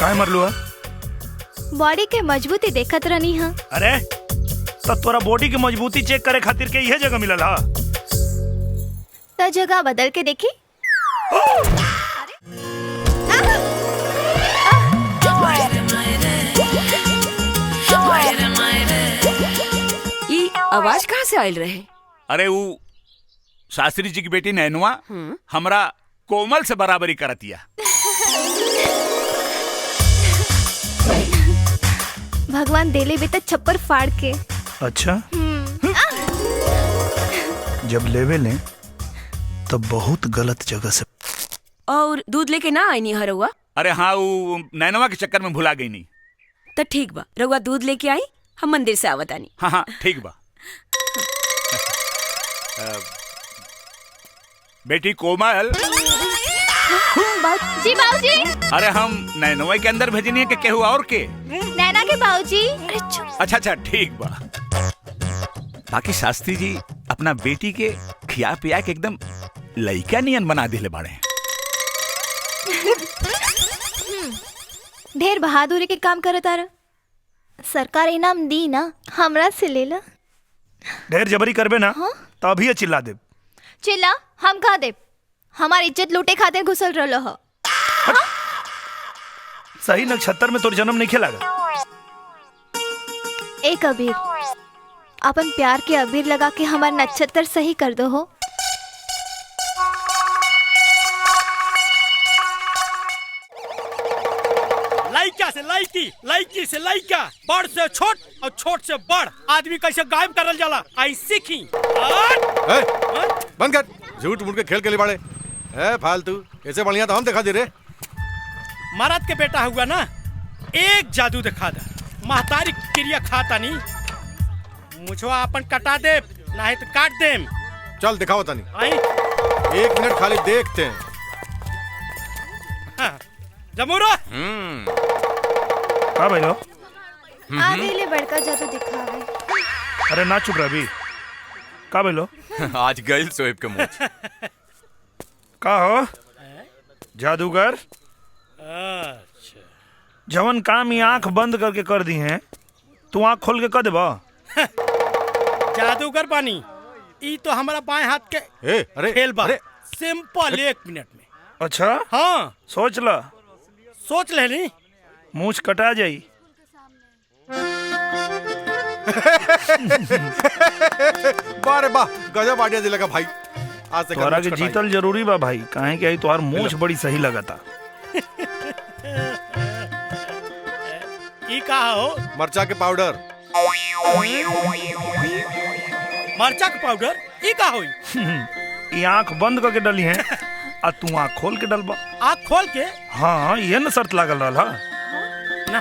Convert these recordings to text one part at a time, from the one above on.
काय मरलू? बॉडी के मजबूती देखत रहनी हा। अरे तो तोरा बॉडी की मजबूती चेक करे खातिर के यह जगह मिलल हा? तो जगह बदल के देखी। ये आवाज कहाँ से आयल रहे? अरे वो शास्त्री जी की बेटी नैनुआ हमरा कोमल से बराबरी करतिया। भगवान देले बेटा छप्पर फाड़ के। अच्छा जब लेवे लें तो बहुत गलत जगह से। और दूध लेके ना आई नहीं हरुआ? अरे हाँ वो नैनुआ के चक्कर में भुला गई नहीं। तो ठीक बा, रउआ दूध लेके आई, हम मंदिर से आवत आनी। हाँ हाँ ठीक बा। बेटी कोमल। जी बाबूजी। अरे हम नैनुआ के अंदर भेजनी है कि केहू और के? नैना के बाबूजी। अरे चुप। अच्छा अच्छा ठीक बा। बाकी शास्त्री जी अपना बेटी के खिया पिया के एकदम लइका नियन बना दिले बाड़े। ढेर बहादुरी के काम करत आ रहा। सरकार इनाम दी ना, हमरा से ले ला। ढेर जबरी करबे ना तो अभी चिल्ला दे। चिल्ला हम खा दे। हमारी इज्जत लूटे खातिर घुसल रहलो हो। सही नक्षत्र में तोर जन्म नहीं खेलागा। एक अबीर अपन प्यार के अबीर लगा के हमार नक्षत्र सही कर दो हो। लइका से लइकी, लइकी से लइका, बड़ से छोट और छोट से बड़ आदमी कैसे गायब करल जाला आई सीखी। बंद कर, झूठ मूठ के खेल के लिए बाड़े। फालतू ऐसे बढ़िया तो हम दिखा दे रे। महाराज के बेटा हुआ ना, एक जादू दिखा दा। महतारी क्रिया खाता नहीं, मुझवा अपन कटा दे नहीं तो काट दे। चल दिखाओ तनी। आई 1 मिनट खाली देखते हैं। हाँ, जमूरा का भाई लो? आगे ले बड़का जादू दिखावे। अरे ना चुप रह भी। का भाई लो? आज गइल सोहेब के मुंह। का हो जादूगर? अच्छा जवन काम ही आंख बंद करके कर दी हैं, तू आंख खोल के कर देबा? जादूगर पानी ई तो हमारा बाएं हाथ के अरे खेल बा। अरे सिंपल 1 मिनट में। अच्छा हाँ सोच ला, सोच ले नी। मूछ कटा जाई। बारे वाह, गजब आइडिया दिलेगा भाई। आज से तोरा के जीतल जरूरी बा भाई, काहे कि आई तोहार मूछ बड़ी सही लगता। ई का हो? मरचा के पाउडर। मरचा के पाउडर ई का होई? ये आंख बंद करके डली है आ तू आंख खोल के डलबा। आँख खोल के? हाँ ये न शर्त लागल रहा। ना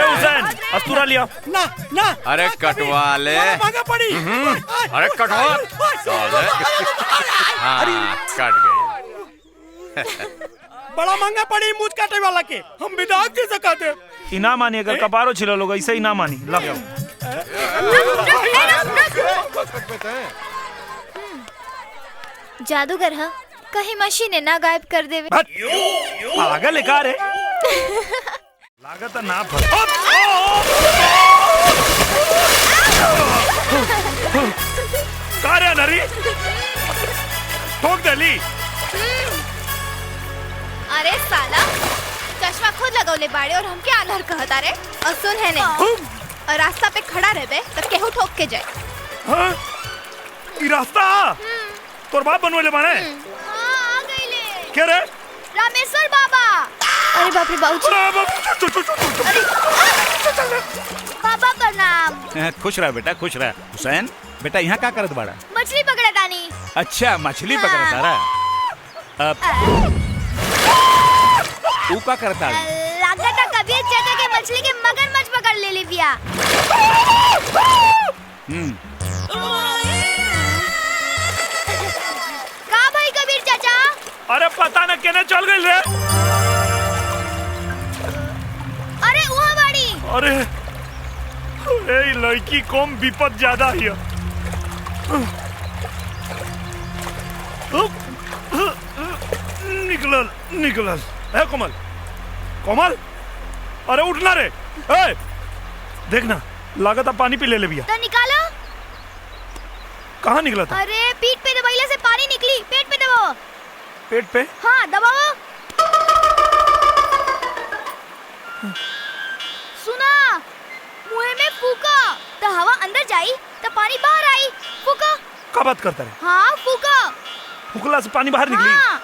हुसैन अस्तूरा लिया। ना ना अरे कटवा ले। महंगा पड़ी। अरे कटवा साले। हाँ कट गई। बड़ा महंगा पड़ी मुझ काटे वाला के। हम विदाग दे सकाते। इना मानी, अगर कपारो छिलो लोग ऐसे ही ना मानी। ला जादूगर हा, कहीं मशीन ना गायब कर देवे। पागल है का रे? लागत ना फस। का रे नरी? ठोक देली। अरे साला, चश्मा खुद लगौले बाड़े और हमके आलर कहता रे। और सुन है नहीं, और रास्ता पे खड़ा रहबे तो केहू ठोक के जाए। हाँ? ई रास्ता तोर बाप बनवेले बाने? हाँ, आ गईले। क्या रे? रामेश्वर बाबा। अरे बाप रे बाबूजी। बाबा का नाम। खुश रहा बेटा, खुश रहा। हुसैन बेटा यहाँ क्या करत बाड़ा? मछली पकड़ा तानी। अच्छा मछली पकड़ता रहा। तू का करता? लागता कबीर चाचा के मछली के मगरमच्छ पकड़ ले ली बिया। का भाई कबीर चाचा? अरे पता न केने चल गई रे। अरे वहाँ बाड़ी। अरे ए लड़की कम विपद ज्यादा है। निकलल निकलल। ए कोमल, कोमल, अरे उठना रे। ए, देखना लागत अब पानी पी ले भैया। तो निकालो। कहाँ निकला था? अरे पीठ पे दबाइले से पानी निकली, पेट पे दबाओ। पेट पे? हाँ दबाओ। सुना, मुंह में फूका तो हवा अंदर जाई तो पानी बाहर आई। फूका। क्या बात करता रे? हाँ फूका। फुकला से पानी बाहर निकली? हाँ।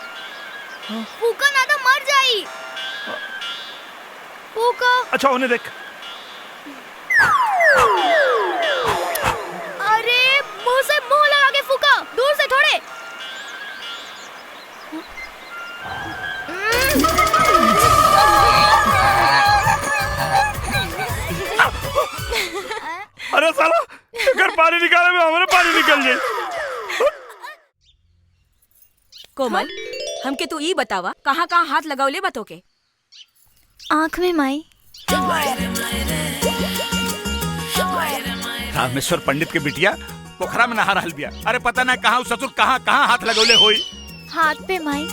फूका ना तो मर जाई। फूका। अच्छा उन्हें देख। अरे मुंह से मुंह लगा के फूका, दूर से थोड़े। अरे साला, अगर पानी निकाले में हमारे पानी निकल जाए। कोमल, हमके तू ई बतावा कहाँ कहाँ हाथ लगावले बतो के? आँख में माई। रामेश्वर पंडित के बिटिया पोखरा में नहा रहल बिया। अरे पता ना कहाँ ससुर कहाँ कहाँ हाथ लगौले होई। हाथ पे माई।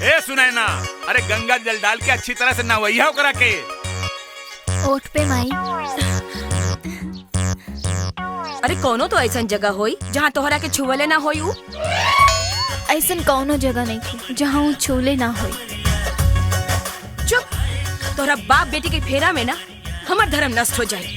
ए सुनाई ना, अरे गंगा जल डाल के अच्छी तरह से नहवैया करा के। ओठ पे माई। अरे कोनो तो ऐसा जगह होई जहाँ तोहरा के छुवले ना होई उ? ऐसन कौनो जगह नहीं थी जहाँ वो छूले ना होई। चुप, तोहरा बाप बेटी के फेरा में ना हमार धर्म नष्ट हो जाए।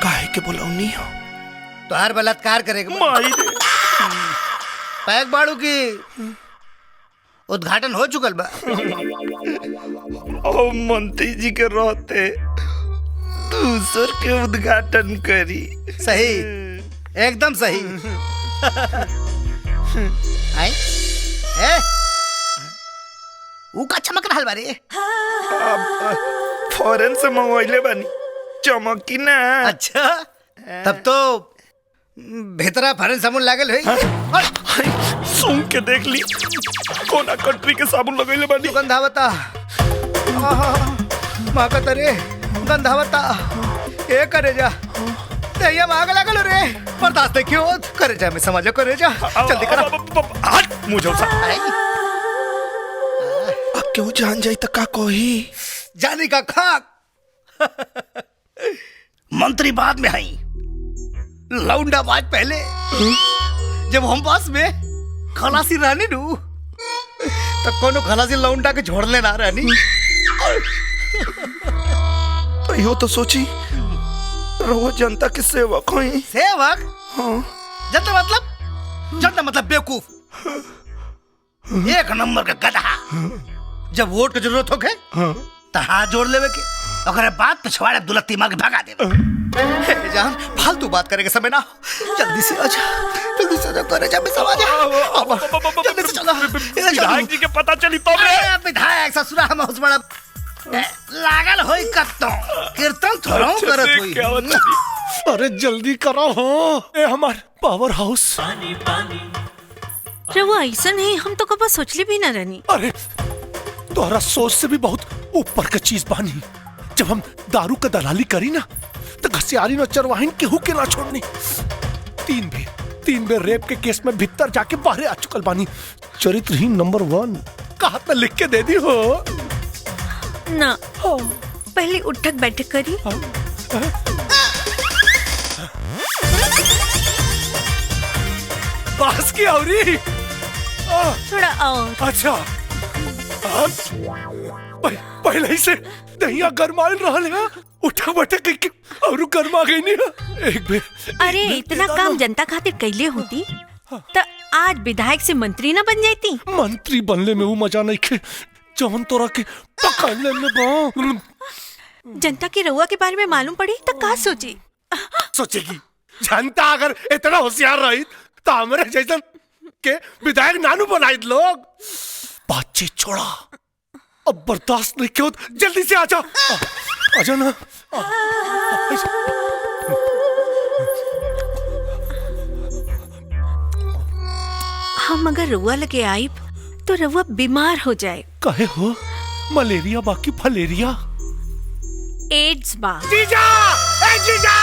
काहे के बोलौनी हो? तोहार बलात्कार करेगा। माई रे। पैक बाड़ू की उद्घाटन हो चुकल बा। ओ मंत्री जी के रहते दूसर के उद्घाटन करी। सही, एकदम सही। आई ए ऊ का चमक रहल बारे। फॉरेन से मंगवाइले बानी, चमकी ना। अच्छा, तब तो भीतरा फरन साबुन लागल है। सूंघ के देख ली, कोना कंट्री के साबुन लगैले बानी। गंधावता माकत रे, गंधावता ए करे जा दहिया माग लागल रे। बर्दाश्त नहीं क्यों करे जा, मैं समझ करे जा। जल्दी करा। हट मुझे सा। क्यों जान जाई त का कोही? जानी का खाक। मंत्री बाद में हई, लौंडा बाज पहले। जब हम पास में खलासी रहनी नू तो कोनो खलासी लौंडा के छोड़ले ना रहनी। तो यो तो सोची रहो जनता के सेवक होई। सेवक? हाँ। जनता मतलब बेवकूफ, एक नंबर का गधा। जब वोट की जरूरत होके तो हाथ जोड़ लेवे के, ओकरे बाद पिछवाड़े दुलत्ती मार के भगा देवे। जान फालतू बात करे के समय ना, जल्दी से आजा, जल्दी से आजा करे जा, मिसाल आजा। जल्दी से चलो। विधायक जी के पता चली तो अरे विधायक ससुरा हम उस बड़ा लागल होई कत्तो कीर्तन थोड़ा करत होई। अरे जल्दी करो हो, ए हमार पावर हाउस। रवा ऐसा नहीं, हम तो कब सोचले भी ना रहनी। अरे तोहरा सोच से भी बहुत ऊपर का चीज बानी। जब हम दारू का दलाली करी ना तो घसियारी न चरवाहिन केहू के ना छोड़नी। 3 बेर रेप के केस में भीतर जाके बाहर आ चुकल बानी। चरित्रहीन नंबर 1 कहा पे लिख के दे दी हो ना। पहले उठक बैठक करी। बास की औरी थोड़ा और। अच्छा, पहले ही से दहिया गरमाइल रहल है। उठा बैठक के और गरमा गई नहीं। एक बेर अरे इतना काम जनता खातिर कैले होती तो आज विधायक से मंत्री ना बन जाती। मंत्री बनले में वो मजा नहीं खे जौन तोरा के पकड़ले में बा। जनता की रउआ के बारे में मालूम पड़ी तो का सोची? सोचेगी जनता अगर इतना होशियार रही तो हमारे जैसन के विधायक नानू बनाई लोग। बातचीत छोड़ा, अब बर्दाश्त नहीं क्यों, जल्दी से आजा। आजा ना। हम अगर रउआ लगे आइब तो रउआ बीमार हो जाए। कहे हो मलेरिया बाकी फलेरिया। एड्स बा। जीजा, ए जीजा।